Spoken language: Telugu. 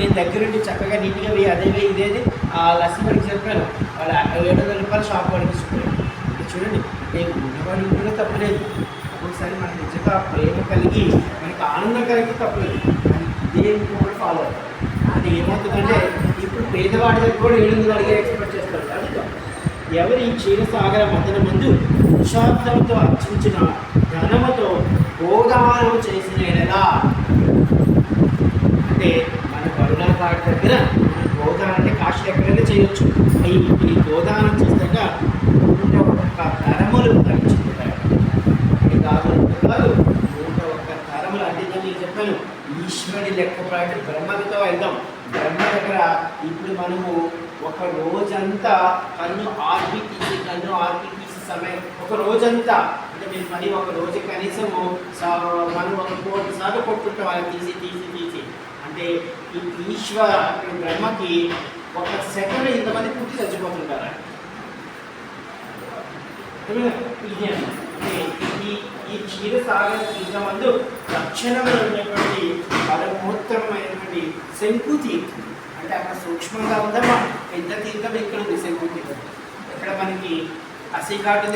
నేను దగ్గరుండి చక్కగా నీట్గా వేయి అదే వేయి ఇదేది ఆ లస్సీ వాడికి చెప్పాను. వాళ్ళ 700 రూపాయలు షాప్ వాడికి చెప్పాను. చూడండి, నేను ఉన్నవాడికి కూడా తప్పలేదు. ఒక్కొక్కసారి మనకి నిజంగా ప్రేమ కలిగి మనకి ఆనందం కలిగి తప్పలేదు, కానీ ఇదే కూడా ఫాలో అవుతారు. అది ఏమవుతుందంటే ఇప్పుడు పేదవాడి దగ్గర కూడా 700 అడిగే ఎక్స్పెక్ట్ చేస్తారు. అడుగుతాం, ఎవరి క్షీరసాగర మదన మందు పురుషార్థంతో అర్చించిన ధనముతో గోదానం చేసిన ఎడలా, అంటే మన కరుణా కార్డు దగ్గర మన గోదానం అంటే కాశీ ఎక్కడైనా చేయొచ్చు. ఈ గోదానం చేశాక ఒక తరములు తగ్గించుకుంటారు. అది కాదు 101 తరములు. అంటే నేను చెప్పాను, ఈశ్వరుడి లెక్క ప్రకారం బ్రహ్మతో వెళ్దాం. బ్రహ్మ దగ్గర ఇప్పుడు మనము ఒక రోజంతా కన్ను ఆర్పి తీసి సమయం ఒక రోజంతా, అంటే మీరు పని ఒక రోజు కనీసము మనం ఒక 1 కోటి సార్లు కొట్టుకుంటాం వాళ్ళని తీసి. అంటే ఈ ఈశ్వర బ్రహ్మకి ఒక సెకండ్ ఇంతమంది పుట్టి చచ్చిపోతుంటారు. ఈ క్షీరసాగర ఇంతమంది లక్షణంలో ఉన్నటువంటి పరమోత్తమైనటువంటి శంకుతి, అంటే అక్కడ సూక్ష్మంగా ఉందమ్మా. పెద్ద తీర్థం ఇక్కడ ఉంది శంకుతి. ఇక్కడ మనకి అసీఘాట్ ఉంది.